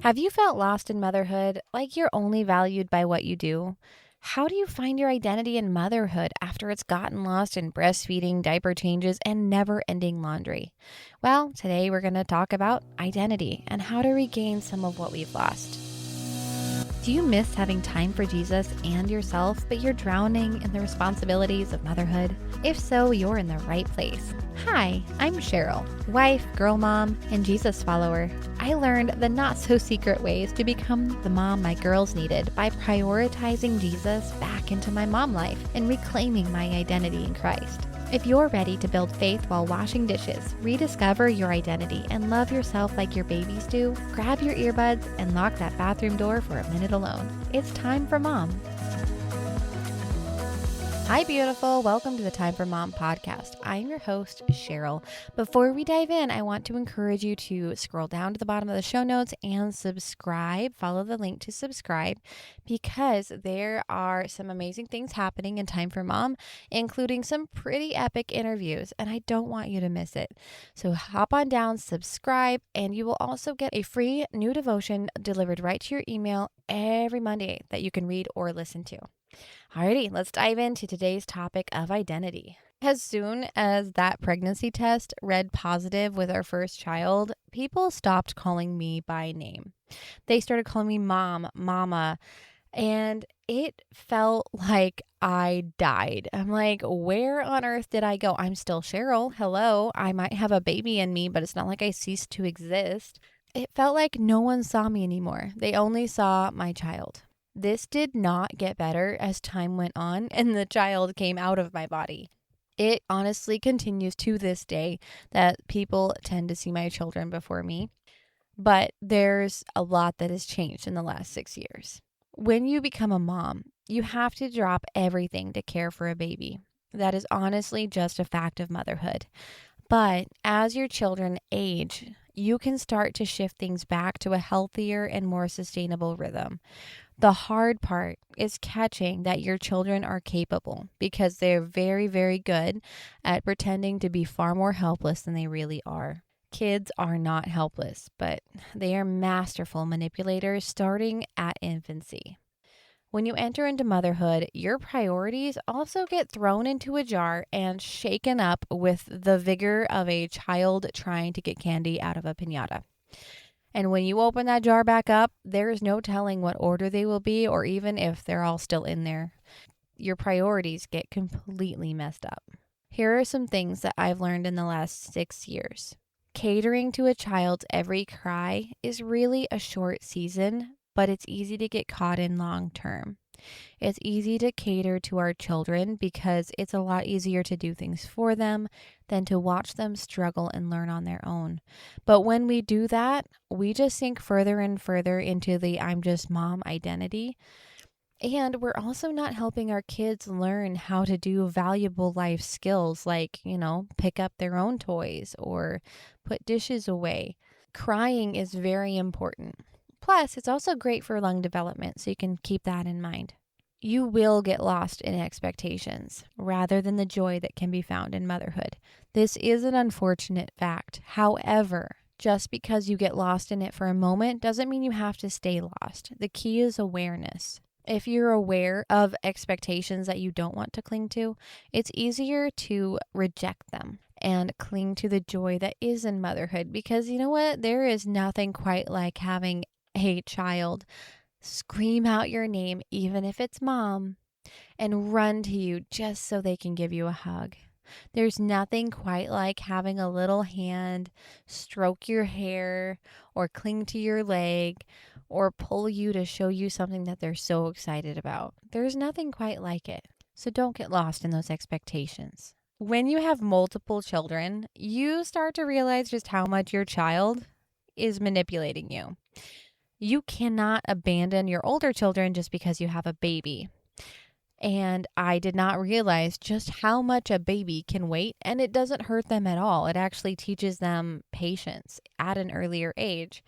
Have you felt lost in motherhood, like you're only valued by what you do? How do you find your identity in motherhood after it's gotten lost in breastfeeding, diaper changes, and never ending laundry? Well, today we're going to talk about identity and how to regain some of what we've lost. Do you miss having time for Jesus and yourself, but you're drowning in the responsibilities of motherhood? If so, you're in the right place. Hi, I'm Cheryl, wife, girl mom, and Jesus follower. I learned the not so secret ways to become the mom my girls needed by prioritizing Jesus back into my mom life and reclaiming my identity in Christ. If you're ready to build faith while washing dishes, rediscover your identity, and love yourself like your babies do, grab your earbuds and lock that bathroom door for a minute alone. It's time for Mom. Hi, beautiful. Welcome to the Time for Mom podcast. I'm your host, Cheryl. Before we dive in, I want to encourage you to scroll down to the bottom of the show notes and subscribe. Follow the link to subscribe because there are some amazing things happening in Time for Mom, including some pretty epic interviews, and I don't want you to miss it. So hop on down, subscribe, and you will also get a free new devotion delivered right to your email every Monday that you can read or listen to. Alrighty, let's dive into today's topic of identity. As soon as that pregnancy test read positive with our first child, people stopped calling me by name. They started calling me mom, mama, and it felt like I died. I'm like, where on earth did I go? I'm still Cheryl. Hello. I might have a baby in me, but it's not like I ceased to exist. It felt like no one saw me anymore. They only saw my child. This did not get better as time went on and the child came out of my body. It honestly continues to this day that people tend to see my children before me, but there's a lot that has changed in the last 6 years. When you become a mom, you have to drop everything to care for a baby. That is honestly just a fact of motherhood. But as your children age, you can start to shift things back to a healthier and more sustainable rhythm. The hard part is catching that your children are capable because they're very, very good at pretending to be far more helpless than they really are. Kids are not helpless, but they are masterful manipulators starting at infancy. When you enter into motherhood, your priorities also get thrown into a jar and shaken up with the vigor of a child trying to get candy out of a piñata. And when you open that jar back up, there is no telling what order they will be or even if they're all still in there. Your priorities get completely messed up. Here are some things that I've learned in the last 6 years. Catering to a child's every cry is really a short season, but it's easy to get caught in long term. It's easy to cater to our children because it's a lot easier to do things for them than to watch them struggle and learn on their own. But when we do that, we just sink further and further into the I'm just mom identity. And we're also not helping our kids learn how to do valuable life skills like, pick up their own toys or put dishes away. Crying is very important. Plus, it's also great for lung development, so you can keep that in mind. You will get lost in expectations rather than the joy that can be found in motherhood. This is an unfortunate fact. However, just because you get lost in it for a moment doesn't mean you have to stay lost. The key is awareness. If you're aware of expectations that you don't want to cling to, it's easier to reject them and cling to the joy that is in motherhood because you know what? There is nothing quite like having a child scream out your name, even if it's mom, and run to you just so they can give you a hug. There's nothing quite like having a little hand stroke your hair or cling to your leg or pull you to show you something that they're so excited about. There's nothing quite like it. So don't get lost in those expectations. When you have multiple children, you start to realize just how much your child is manipulating you. You cannot abandon your older children just because you have a baby. And I did not realize just how much a baby can wait, and it doesn't hurt them at all. It actually teaches them patience at an earlier age.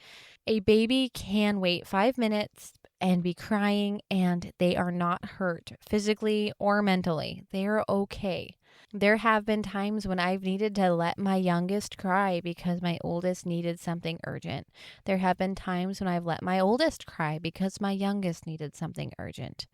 A baby can wait 5 minutes and be crying, and they are not hurt physically or mentally. They are okay. There have been times when I've needed to let my youngest cry because my oldest needed something urgent. There have been times when I've let my oldest cry because my youngest needed something urgent.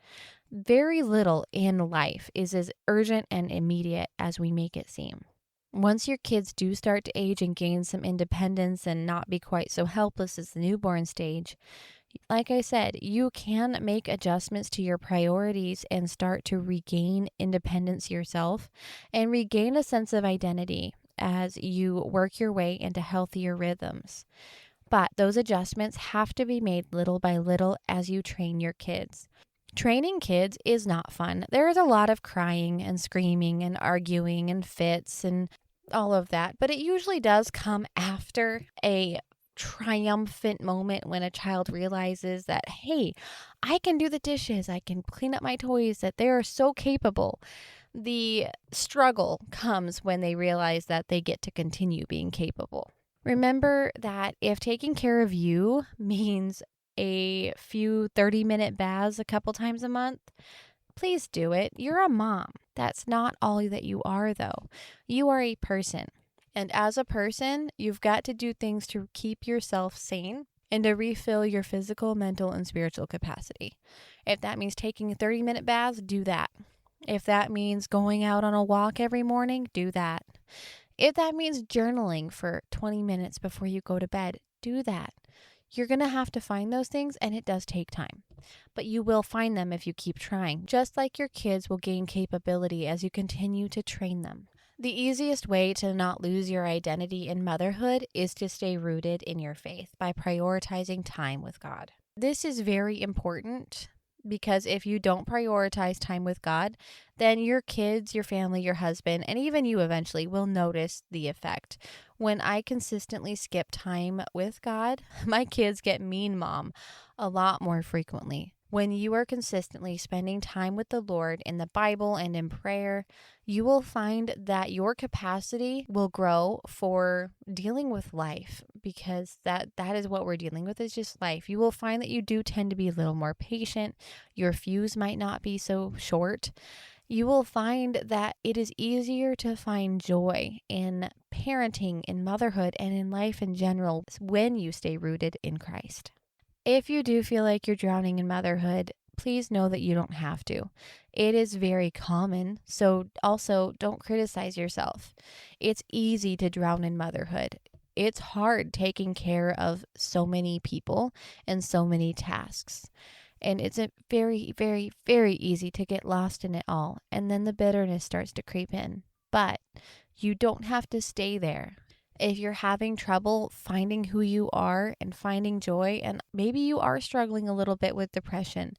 Very little in life is as urgent and immediate as we make it seem. Once your kids do start to age and gain some independence and not be quite so helpless as the newborn stage, like I said, you can make adjustments to your priorities and start to regain independence yourself and regain a sense of identity as you work your way into healthier rhythms. But those adjustments have to be made little by little as you train your kids. Training kids is not fun. There is a lot of crying and screaming and arguing and fits and all of that, but it usually does come after a triumphant moment when a child realizes that, hey, I can do the dishes, I can clean up my toys, that they are so capable. The struggle comes when they realize that they get to continue being capable. Remember that if taking care of you means a few 30-minute baths a couple times a month, please do it. You're a mom. That's not all that you are, though. You are a person. And as a person, you've got to do things to keep yourself sane and to refill your physical, mental, and spiritual capacity. If that means taking a 30-minute bath, do that. If that means going out on a walk every morning, do that. If that means journaling for 20 minutes before you go to bed, do that. You're going to have to find those things, and it does take time. But you will find them if you keep trying, just like your kids will gain capability as you continue to train them. The easiest way to not lose your identity in motherhood is to stay rooted in your faith by prioritizing time with God. This is very important because if you don't prioritize time with God, then your kids, your family, your husband, and even you eventually will notice the effect. When I consistently skip time with God, my kids get mean mom a lot more frequently. When you are consistently spending time with the Lord in the Bible and in prayer, you will find that your capacity will grow for dealing with life, because that is what we're dealing with, is just life. You will find that you do tend to be a little more patient. Your fuse might not be so short. You will find that it is easier to find joy in parenting, in motherhood, and in life in general when you stay rooted in Christ. If you do feel like you're drowning in motherhood, please know that you don't have to. It is very common, so also don't criticize yourself. It's easy to drown in motherhood. It's hard taking care of so many people and so many tasks. And it's very, very, very easy to get lost in it all. And then the bitterness starts to creep in. But you don't have to stay there. If you're having trouble finding who you are and finding joy, and maybe you are struggling a little bit with depression,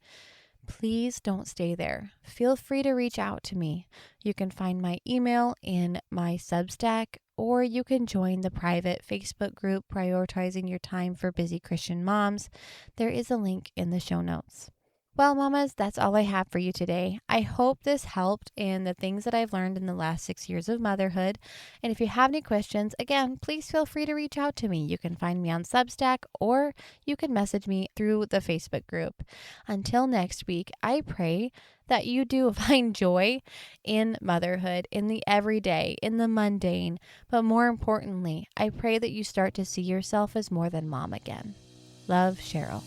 please don't stay there. Feel free to reach out to me. You can find my email in my Substack, or you can join the private Facebook group, Prioritizing Your Time for Busy Christian Moms. There is a link in the show notes. Well, mamas, that's all I have for you today. I hope this helped in the things that I've learned in the last 6 years of motherhood. And if you have any questions, again, please feel free to reach out to me. You can find me on Substack, or you can message me through the Facebook group. Until next week, I pray that you do find joy in motherhood, in the everyday, in the mundane. But more importantly, I pray that you start to see yourself as more than mom again. Love, Cheryl.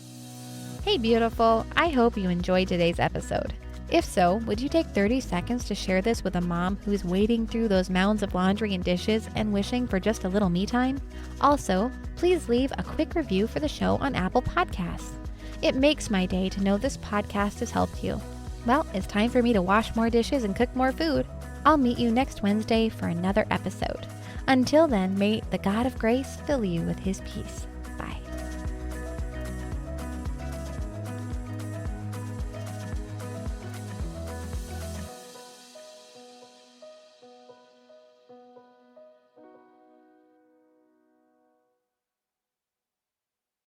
Hey, beautiful. I hope you enjoyed today's episode. If so, would you take 30 seconds to share this with a mom who is wading through those mounds of laundry and dishes and wishing for just a little me time? Also, please leave a quick review for the show on Apple Podcasts. It makes my day to know this podcast has helped you. Well, it's time for me to wash more dishes and cook more food. I'll meet you next Wednesday for another episode. Until then, may the God of grace fill you with his peace. Bye.